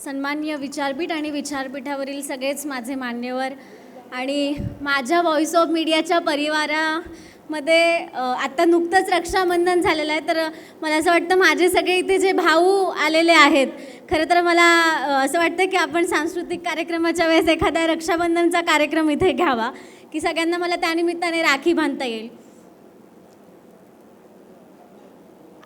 सन्माननीय विचारपीठ आणि विचारपीठावरील सगळेच माझे मान्यवर आणि माझ्या व्हॉइस ऑफ मीडियाच्या परिवारामध्ये आत्ता नुकतंच रक्षाबंधन झालेलं आहे. तर मला असं वाटतं माझे सगळे इथे जे भाऊ आलेले आहेत, खरं तर मला असं वाटतं की आपण सांस्कृतिक कार्यक्रमाच्या वेळेस एखादा रक्षाबंधनचा कार्यक्रम इथे घ्यावा की सगळ्यांना मला त्यानिमित्ताने राखी बांधता येईल.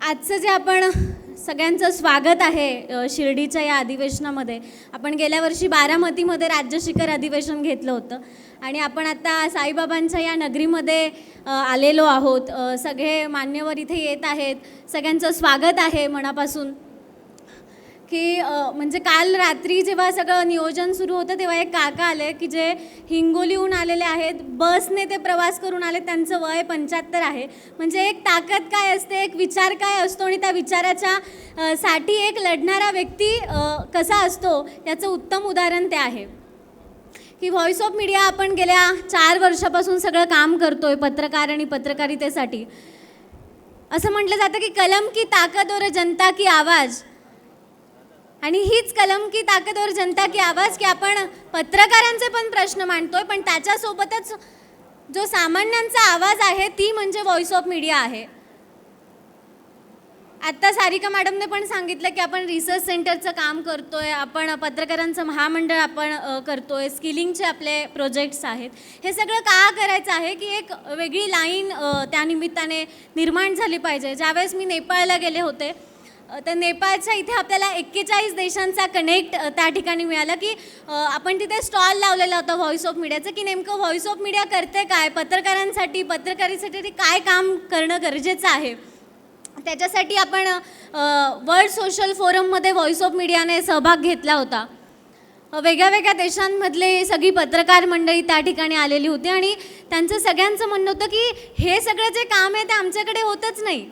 आजचं जे आपण सगळ्यांचं स्वागत आहे शिर्डीच्या या अधिवेशनामध्ये, आपण गेल्या वर्षी बारामतीमध्ये राज्य शिखर अधिवेशन घेतलं होतं आणि आपण आता साईबाबांच्या या नगरीमध्ये आलेलो आहोत. सगळे मान्यवर इथे येत आहेत, सगळ्यांचं स्वागत आहे मनापासून. की म्हणजे काल रात्री जेव्हा सगळं नियोजन सुरू होतं तेव्हा एक काका आले की जे हिंगोलीहून आलेले आहेत, बसने ते प्रवास करून आले, त्यांचं वय 75 आहे. म्हणजे एक ताकद काय असते, एक विचार काय असतो आणि त्या विचाराच्या साठी एक लढणारा व्यक्ती कसा असतो याचं उत्तम उदाहरण ते आहे. की व्हॉइस ऑफ मीडिया आपण गेल्या 4 वर्षापासून सगळं काम करतोय पत्रकार आणि पत्रकारितेसाठी. असं म्हटलं जातं की कलम की ताकद और जनता की आवाज़, आणि हीच कलम की ताकद और जनता की आवाज़ की आपण पत्रकारांचे पण प्रश्न मांडतोय, पण त्याच्यासोबतच जो सामान्यांचा आवाज आहे ती म्हणजे व्हॉइस ऑफ मीडिया आहे. आत्ता सारिका मॅडमने पण सांगितलं की आपण रिसर्च सेंटरचं काम करतोय, आपण पत्रकारांचं महामंडळ आपण करतोय, स्किलिंगचे आपले प्रोजेक्ट्स आहेत. हे सगळं का करायचं आहे की एक वेगळी लाईन त्यानिमित्ताने निर्माण झाली पाहिजे. ज्यावेळेस मी नेपाळला गेले होते तर नेपाळच्या इथे आपल्याला 41 देशांचा कनेक्ट त्या ठिकाणी मिळाला की आपण तिथे स्टॉल लावलेला होता व्हॉइस ऑफ मीडियाचं की नेमकं व्हॉइस ऑफ मीडिया करते काय, पत्रकारांसाठी पत्रकारितेसाठी काय काम करणं गरजेचं आहे. त्याच्यासाठी आपण वर्ल्ड सोशल फोरममध्ये व्हॉइस ऑफ मीडियाने सहभाग घेतला होता. वेगळ्या वेगळ्या देशांमधले सगळी पत्रकार मंडळी त्या ठिकाणी आलेली होती आणि त्यांचं सगळ्यांचं म्हणणं होतं की हे सगळं जे काम आहे ते आमच्याकडे होतच नाही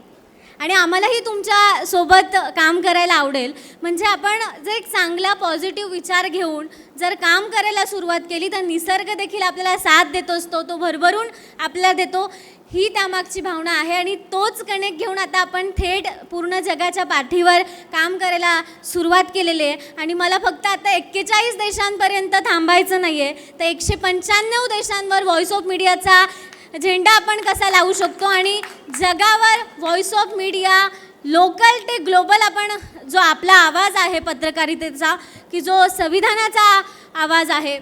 आणि आम्हालाही तुमच्यासोबत काम करायला आवडेल. म्हणजे आपण जर एक चांगला पॉझिटिव्ह विचार घेऊन जर काम करायला सुरुवात केली तर निसर्ग देखील आपल्याला साथ देत असतो, तो भरभरून आपल्याला देतो, ही त्यामागची भावना आहे. आणि तोच कनेक्ट घेऊन आता आपण थेट पूर्ण जगाच्या पाठीवर काम करायला सुरुवात केलेली आहे. आणि मला फक्त आता 41 देशांपर्यंत थांबायचं नाही आहे, तर 195 देशांवर व्हॉइस ऑफ मीडियाचा झेंडा आपण कसा लावू शकतो आणि जगावर व्हॉइस ऑफ मीडिया लोकल ते ग्लोबल आपण जो आपला आवाज आहे पत्रकारितेचा, की जो संविधानाचा आवाज आहे,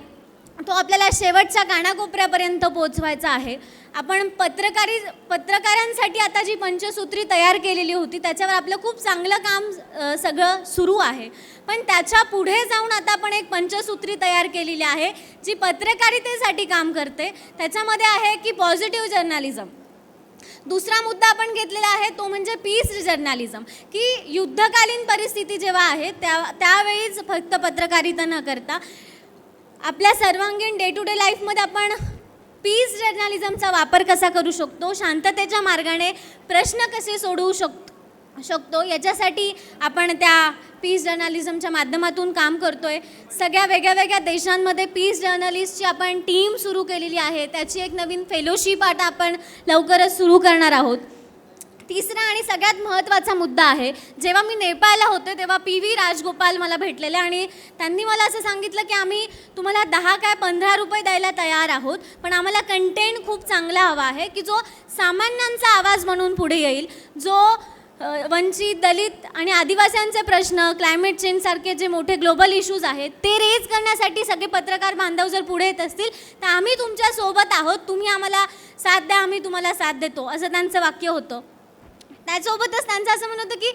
तो आपल्याला शेवटच्या कानाकोपऱ्यापर्यंत पोचवायचा आहे. आपण पत्रकारांसाठी आता जी पंचसूत्री तयार केलेली होती त्याच्यावर आपलं खूप चांगलं काम सगळं सुरू आहे, पण त्याच्या पुढे जाऊन आता आपण एक पंचसूत्री तयार केलेली आहे जी पत्रकारितेसाठी काम करते. त्याच्यामध्ये आहे की पॉझिटिव्ह जर्नलिझम. दुसरा मुद्दा आपण घेतलेला आहे तो म्हणजे पीस जर्नलिझम, की युद्धकालीन परिस्थिती जेव्हा आहे त्यावेळीच फक्त पत्रकारिता न करता आपल्या सर्वांगीण डे टू डे लाईफमध्ये आपण पीस जर्नलिझमचा वापर कसा करू शकतो, शांततेच्या मार्गाने प्रश्न कसे सोडवू शकतो याच्यासाठी आपण त्या पीस जर्नलिझमच्या माध्यमातून काम करतोय. सगळ्या वेगळ्या देशांमध्ये पीस जर्नलिस्टची आपण टीम सुरू केलेली आहे. त्याची एक नवीन फेलोशिप आता आपण लवकरच सुरू करणार आहोत. तिसरा आणि सगळ्यात महत्त्वाचा मुद्दा आहे, जेव्हा मी नेपाळला होते तेव्हा PV राजगोपाल मला भेटलेले आणि त्यांनी मला असं सांगितलं की आम्ही तुम्हाला 10 काय 15 रुपये द्यायला तयार आहोत, पण आम्हाला कंटेंट खूप चांगला हवा आहे की जो सामान्यांचा आवाज म्हणून पुढे येईल, जो वंचित, दलित आणि आदिवासींचे प्रश्न, क्लायमेट चेंजसारखे जे मोठे ग्लोबल इश्यूज आहेत ते रेज करण्यासाठी सगळे पत्रकार बांधव जर पुढे येत असतील तर आम्ही तुमच्यासोबत आहोत, तुम्ही आम्हाला साथ द्या, आम्ही तुम्हाला साथ देतो, असं त्यांचं वाक्य होतं. त्यासोबतच त्यांचं असं म्हणत होतं की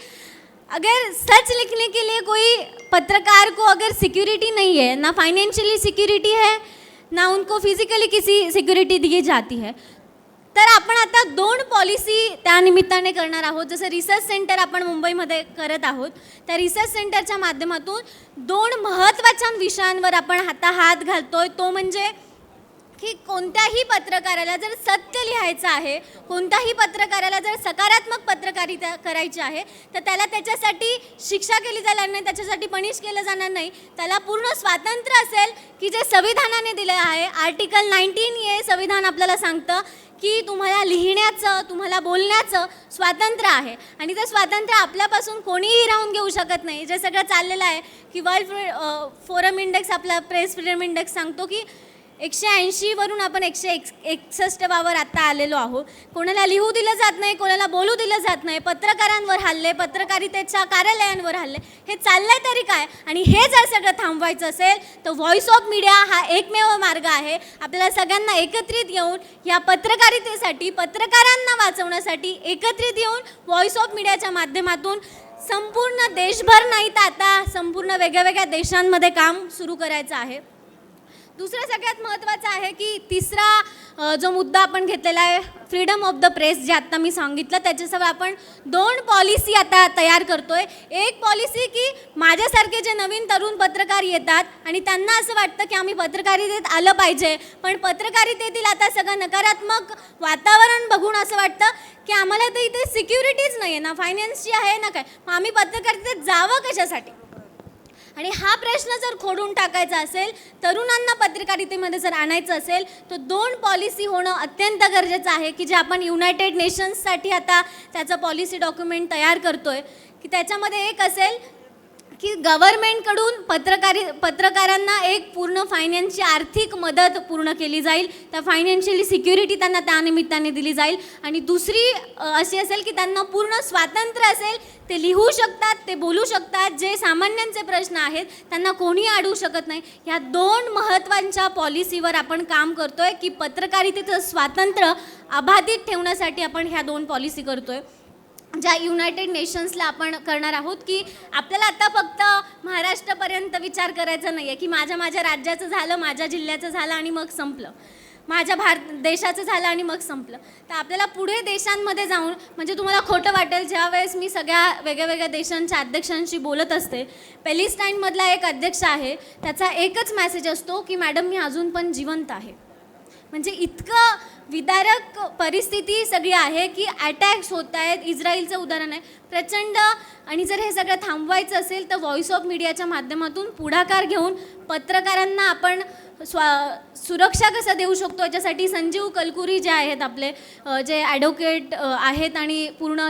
अगर सच लिखने के लिए कोई पत्रकार को अगर सिक्योरिटी नहीं है, ना फाइनेंशियली सिक्योरिटी है, ना उनको फिजिकली किसी सिक्योरिटी दी जाती है, तर आपण आता 2 पॉलिसी त्या निमित्ताने करणार आहोत. जसं रिसर्च सेंटर आपण मुंबईमध्ये करत आहोत, त्या रिसर्च सेंटरच्या माध्यमातून 2 महत्त्वाच्या विषयांवर आपण आता हात घालतोय. तो म्हणजे की कोणत्याही पत्रकाराला जर सत्य लिहायचं आहे, कोणत्याही पत्रकाराला जर सकारात्मक पत्रकारिता करायची आहे, तर त्याला त्याच्यासाठी शिक्षा केली जाणार नाही, त्याच्यासाठी पनिश केलं जाणार नाही. त्याला पूर्ण स्वातंत्र्य असेल की जे संविधानाने दिलं आहे. आर्टिकल 19A संविधान आपल्याला सांगतं की तुम्हाला लिहिण्याचं, तुम्हाला बोलण्याचं स्वातंत्र्य आहे आणि ते स्वातंत्र्य आपल्यापासून कोणीही राहून घेऊ शकत नाही. जे सगळं चाललेलं आहे की वर्ल्ड फोरम इंडेक्स, आपला प्रेस फ्रीडम इंडेक्स सांगतो की 180 वरून आपण 161वर आत्ता आलेलो आहोत. कोणाला लिहू दिलं जात नाही, कोणाला बोलू दिलं जात नाही, पत्रकारांवर हल्ले, पत्रकारितेच्या कार्यालयांवर हल्ले, हे चाललंय तरी काय? आणि हे जर सगळं थांबवायचं असेल तर व्हॉइस ऑफ मीडिया हा एकमेव मार्ग आहे. आपल्याला सगळ्यांना एकत्रित येऊन या पत्रकारितेसाठी, पत्रकारांना वाचवण्यासाठी एकत्रित येऊन व्हॉइस ऑफ मीडियाच्या माध्यमातून संपूर्ण देशभर नाही तर आता संपूर्ण वेगळ्या देशांमध्ये काम सुरू करायचं आहे. दुसरं सगळ्यात महत्त्वाचं आहे की तिसरा जो मुद्दा आपण घेतलेला आहे, फ्रीडम ऑफ द प्रेस, जे आत्ता मी सांगितलं, त्याच्यासह आपण 2 पॉलिसी आता तयार करतोय. एक पॉलिसी की माझ्यासारखे जे नवीन तरुण पत्रकार येतात आणि त्यांना असं वाटतं की आम्ही पत्रकारितेत आलं पाहिजे, पण पत्रकारितेतील आता सगळं नकारात्मक वातावरण बघून असं वाटतं की आम्हाला तर इथे सिक्युरिटीज नाही आहे, ना फायनान्सची आहे ना काय, मग आम्ही पत्रकारितेत जावं कशासाठी? आणि हा प्रश्न जर खोडून टाकायचा असेल, तरुणांना पत्रकारितेमध्ये जर आणायचं असेल, तर 2 पॉलिसी होणं अत्यंत गरजेचं आहे की जे आपण युनायटेड नेशन्ससाठी आता त्याचं पॉलिसी डॉक्युमेंट तयार करतोय. की त्याच्यामध्ये एक असेल की गव्हर्मेंटकडून पत्रकारांना एक पूर्ण फायनान्सची आर्थिक मदत पूर्ण केली जाईल, त्या फायनान्शियली सिक्युरिटी त्यांना त्यानिमित्ताने दिली जाईल. आणि दुसरी अशी असेल की त्यांना पूर्ण स्वातंत्र्य असेल, ते लिहू शकतात, ते बोलू शकतात, जे सामान्यांचे प्रश्न आहेत त्यांना कोणी अडवू शकत नाही. ह्या 2 महत्त्वाच्या पॉलिसीवर आपण काम करतोय की पत्रकारितेचं स्वातंत्र्य अबाधित ठेवण्यासाठी आपण ह्या 2 पॉलिसी करतोय, ज्या युनायटेड नेशन्सला आपण करणार आहोत. की आपल्याला आता फक्त महाराष्ट्रापर्यंत विचार करायचा नाही आहे की माझ्या राज्याचं झालं, माझ्या जिल्ह्याचं झालं आणि मग संपलं, माझ्या देशाचं झालं आणि मग संपलं. तर आपल्याला पुढे देशांमध्ये जाऊन, म्हणजे तुम्हाला खोटं वाटेल, ज्या वेळेस मी सगळ्या वेगळ्या देशांच्या अध्यक्षांशी बोलत असते, पॅलेस्टाईनमधला एक अध्यक्ष आहे, त्याचा एकच मेसेज असतो की मॅडम मी अजून पण जिवंत आहे. म्हणजे इतकं विदारक परिस्थिती सगळी आहे की अटॅक्स होत आहेत. इस्रायलचं उदाहरण आहे प्रचंड. आणि जर हे सगळं थांबवायचं असेल तर व्हॉइस ऑफ मीडियाच्या माध्यमातून पुढाकार घेऊन पत्रकारांना आपण सुरक्षा कसं देऊ शकतो, याच्यासाठी संजीव कलकुरी जे आहेत आपले, जे ॲडव्होकेट आहेत आणि पूर्ण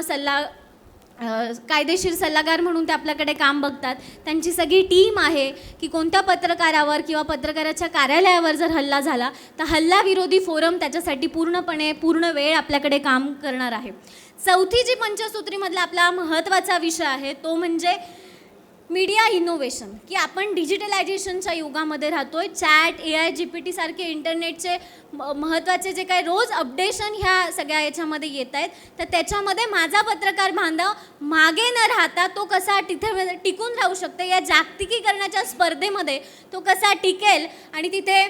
कायदेशीर सल्लागार म्हणून ते आपल्याकडे काम बघतात, त्यांची सगळी टीम आहे की कोणत्या पत्रकारावर किंवा पत्रकाराच्या कार्यालयावर जर हल्ला झाला तर हल्ला विरोधी फोरम त्याच्यासाठी पूर्ण वेळ आपल्याकडे काम करणार आहे. चौथी जी पंचसूत्रीमधला आपला महत्त्वाचा विषय आहे तो म्हणजे मीडिया इनोव्हेशन. की आपण डिजिटलायझेशनच्या युगामध्ये राहतोय. चॅट, AI, GPT सारखे इंटरनेटचे महत्त्वाचे जे काही रोज अपडेशन ह्या सगळ्या याच्यामध्ये येत आहेत, तर त्याच्यामध्ये माझा पत्रकार बांधव मागे न राहता तो कसा तिथे टिकून राहू शकते, या जागतिकीकरणाच्या स्पर्धेमध्ये तो कसा टिकेल आणि तिथे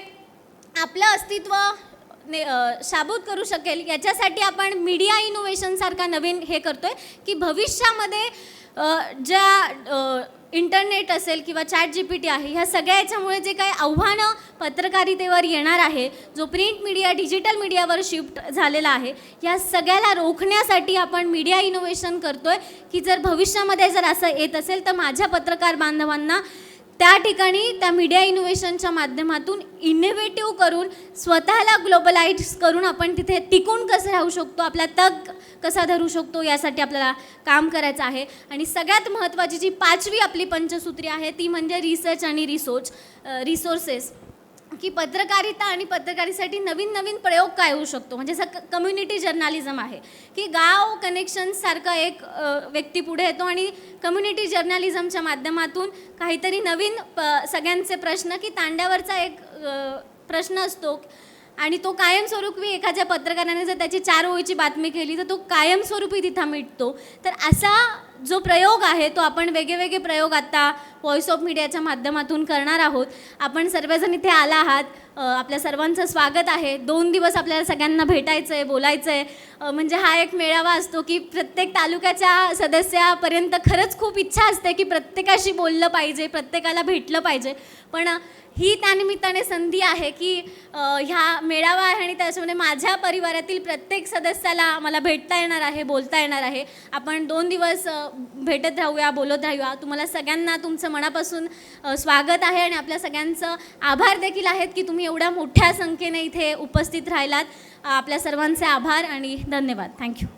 आपलं अस्तित्व शाबूत करू शकेल, याच्यासाठी आपण मीडिया इनोव्हेशनसारखा नवीन हे करतोय. की भविष्यामध्ये ज्या इंटरनेट असेल किंवा ChatGPT आहे, ह्या सगळ्या याच्यामुळे जे काही आव्हानं पत्रकारितेवर येणार आहे, जो प्रिंट मीडिया डिजिटल मीडियावर शिफ्ट झालेला आहे, या सगळ्याला रोखण्यासाठी आपण मीडिया इनोव्हेशन करतोय. की जर भविष्यामध्ये जर असं येत असेल तर माझ्या पत्रकार बांधवांना त्या ठिकाणी त्या मीडिया इनोव्हेशनच्या माध्यमातून इनोव्हेटिव्ह करून, स्वतःला ग्लोबलाइज करून आपण तिथे टिकून कसं राहू शकतो, आपला तग कसा धरू शकतो, यासाठी आपल्याला काम करायचं आहे. आणि सगळ्यात महत्त्वाची जी 5वी आपली पंचसूत्री आहे ती म्हणजे रिसर्च आणि रिसोर्सेस. की पत्रकारिता आणि पत्रकारितेसाठी नवीन प्रयोग काय होऊ शकतो, म्हणजे कम्युनिटी जर्नालिझम आहे. की गाव कनेक्शन्ससारखा एक व्यक्ती पुढे येतो आणि कम्युनिटी जर्नालिझमच्या माध्यमातून काहीतरी नवीन सगळ्यांचे प्रश्न, की तांड्यावरचा एक प्रश्न असतो आणि तो कायमस्वरूपी एखाद्या पत्रकाराने जर त्याची 4 ओळीची बातमी केली तर तो कायमस्वरूपी तिथं मिटतो. तर असा जो प्रयोग आहे तो आपण वेगवेगळे प्रयोग आता व्हॉइस ऑफ मीडियाच्या माध्यमातून करणार आहोत. आपण सर्वजण इथे आला आहात. आपल्या सर्वांचं स्वागत आहे. 2 दिवस आपल्याला सगळ्यांना भेटायचं आहे, बोलायचं आहे. म्हणजे हा एक मेळावा असतो की प्रत्येक तालुक्याच्या सदस्यापर्यंत खरंच खूप इच्छा असते की प्रत्येकाशी बोललं पाहिजे, प्रत्येकाला भेटलं पाहिजे. पण ही त्यानिमित्ताने संधी आहे की ह्या मेळावा आहे आणि त्याच्यामध्ये माझ्या परिवारातील प्रत्येक सदस्याला मला भेटता येणार आहे, बोलता येणार आहे. आपण 2 दिवस भेटत राहूया, बोलत राहूया. तुम्हाला सगळ्यांना तुमचं मनापासून स्वागत आहे आणि आपल्या सगळ्यांचं आभार देखील आहेत की तुम्ही एवढ्या मोठ्या संख्येने इथे उपस्थित राहिलात. आपल्या सर्वांचे आभार आणि धन्यवाद. थँक्यू.